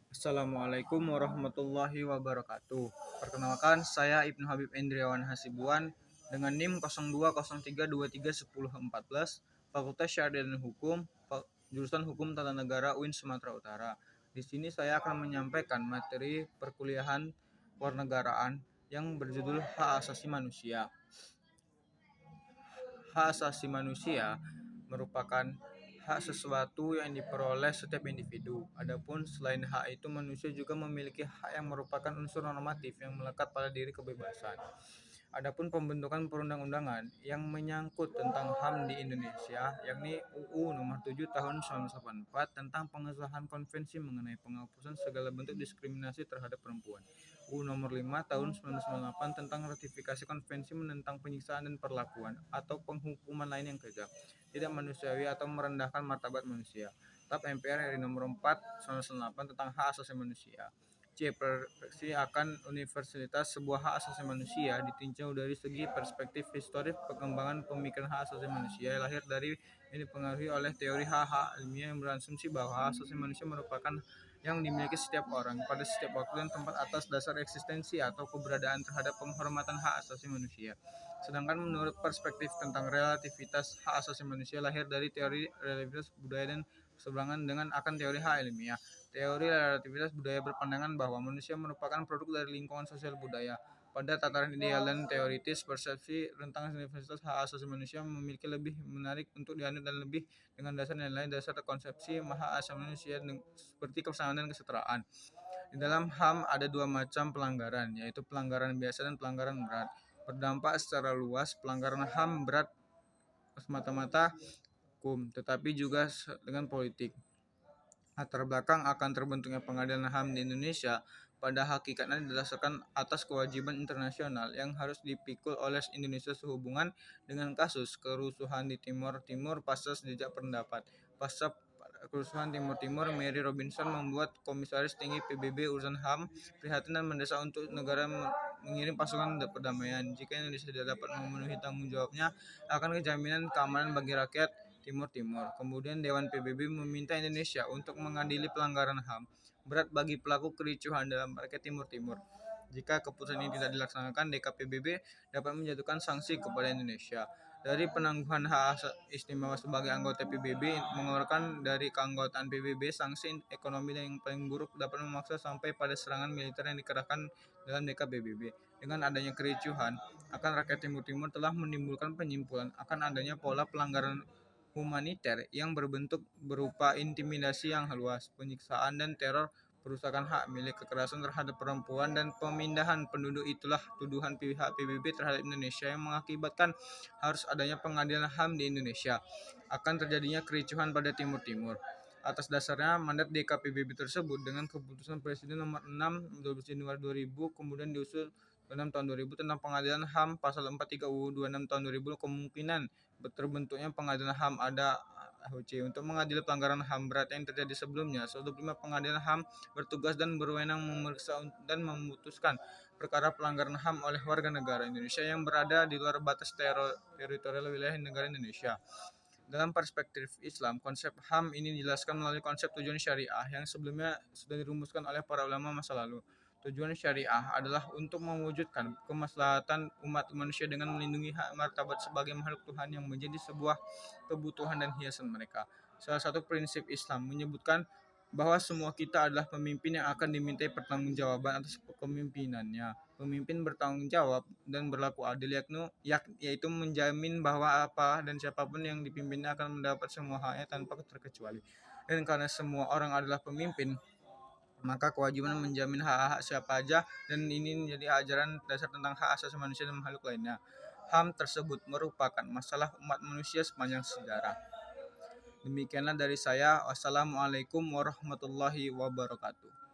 Assalamualaikum warahmatullahi wabarakatuh. Perkenalkan, saya Ibnu Habib Endriawan Hasibuan dengan NIM 0203231014, Fakultas Syariah dan Hukum, jurusan Hukum Tata Negara UIN Sumatera Utara. Di sini saya akan menyampaikan materi perkuliahan kewarganegaraan yang berjudul Hak Asasi Manusia. Hak asasi manusia merupakan hak sesuatu yang diperoleh setiap individu. Adapun selain hak itu, manusia juga memiliki hak yang merupakan unsur normatif yang melekat pada diri kebebasan. Adapun pembentukan perundang-undangan yang menyangkut tentang HAM di Indonesia, yakni UU Nomor 7 Tahun 1984 tentang pengesahan konvensi mengenai penghapusan segala bentuk diskriminasi terhadap perempuan, UU Nomor 5 Tahun 1998 tentang ratifikasi konvensi menentang penyiksaan dan perlakuan atau penghukuman lain yang kejam, tidak manusiawi atau merendahkan martabat manusia, TAP MPR RI Nomor 4 1998 tentang hak asasi manusia. C. Persepsi akan universalitas sebuah hak asasi manusia ditinjau dari segi perspektif historis perkembangan pemikiran hak asasi manusia lahir dari yang dipengaruhi oleh teori hak-hak ilmiah yang berasumsi bahwa hak asasi manusia merupakan yang dimiliki setiap orang pada setiap waktu dan tempat atas dasar eksistensi atau keberadaan terhadap penghormatan hak asasi manusia. Sedangkan menurut perspektif tentang relativitas hak asasi manusia lahir dari teori relativitas budaya dan berseberangan dengan akan teori hak ilmiah. Teori relativitas budaya berpandangan bahwa manusia merupakan produk dari lingkungan sosial budaya. Pada tataran ideal dan teoritis, persepsi tentang universalitas hak asasi manusia memiliki lebih menarik untuk dianut dan lebih dengan dasar nilai dasar konsepsi hak asasi manusia seperti kebersamaan dan kesetaraan. Di dalam HAM ada dua macam pelanggaran, yaitu pelanggaran biasa dan pelanggaran berat. Berdampak secara luas, pelanggaran HAM berat semata-mata hukum, tetapi juga dengan politik. Latar belakang akan terbentuknya pengadilan HAM di Indonesia pada hakikatnya didasarkan atas kewajiban internasional yang harus dipikul oleh Indonesia sehubungan dengan kasus kerusuhan di Timur Timur pasca jejak pendapat. Pasca kerusuhan Timur Timur, Mary Robinson membuat Komisaris Tinggi PBB urusan HAM prihatin dan mendesak untuk negara mengirim pasukan perdamaian. Jika Indonesia tidak dapat memenuhi tanggung jawabnya akan kejaminan keamanan bagi rakyat Timur Timur. Kemudian Dewan PBB meminta Indonesia untuk mengadili pelanggaran HAM berat bagi pelaku kericuhan dalam rakyat Timur Timur. Jika keputusan ini tidak dilaksanakan, DKPBB dapat menjatuhkan sanksi kepada Indonesia. Dari penangguhan hak istimewa sebagai anggota PBB mengeluarkan dari keanggotaan PBB sanksi ekonomi yang paling buruk dapat memaksa sampai pada serangan militer yang dikerahkan dalam DKPBB. Dengan adanya kericuhan akan rakyat Timur Timur telah menimbulkan penyimpulan akan adanya pola pelanggaran humaniter yang berbentuk berupa intimidasi yang luas, penyiksaan dan teror, perusakan hak milik, kekerasan terhadap perempuan, dan pemindahan penduduk. Itulah tuduhan pihak PBB terhadap Indonesia yang mengakibatkan harus adanya pengadilan HAM di Indonesia akan terjadinya kericuhan pada Timur Timur. Atas dasarnya mandat DKPBB tersebut dengan keputusan Presiden nomor 6 12 Januari 2000 kemudian diusul 6 tahun 2000 tentang pengadilan HAM pasal 43 UU 26 tahun 2000 kemungkinan terbentuknya pengadilan HAM ada HUC untuk mengadili pelanggaran HAM berat yang terjadi sebelumnya. 25 pengadilan HAM bertugas dan berwenang memeriksa dan memutuskan perkara pelanggaran HAM oleh warga negara Indonesia yang berada di luar batas teritorial wilayah negara Indonesia. Dalam perspektif Islam, konsep HAM ini dijelaskan melalui konsep tujuan syariah yang sebelumnya sudah dirumuskan oleh para ulama masa lalu. Tujuan syariah adalah untuk mewujudkan kemaslahatan umat manusia dengan melindungi hak martabat sebagai makhluk Tuhan yang menjadi sebuah kebutuhan dan hiasan mereka. Salah satu prinsip Islam menyebutkan bahwa semua kita adalah pemimpin yang akan dimintai pertanggungjawaban atas kepemimpinannya. Pemimpin bertanggung jawab dan berlaku adil, yaitu menjamin bahwa apa dan siapapun yang dipimpinnya akan mendapat semua haknya tanpa terkecuali. Dan karena semua orang adalah pemimpin, maka kewajiban menjamin hak-hak siapa aja, dan ini menjadi ajaran dasar tentang hak asasi manusia dan makhluk lainnya. HAM tersebut merupakan masalah umat manusia sepanjang sejarah. Demikianlah dari saya. Wassalamualaikum warahmatullahi wabarakatuh.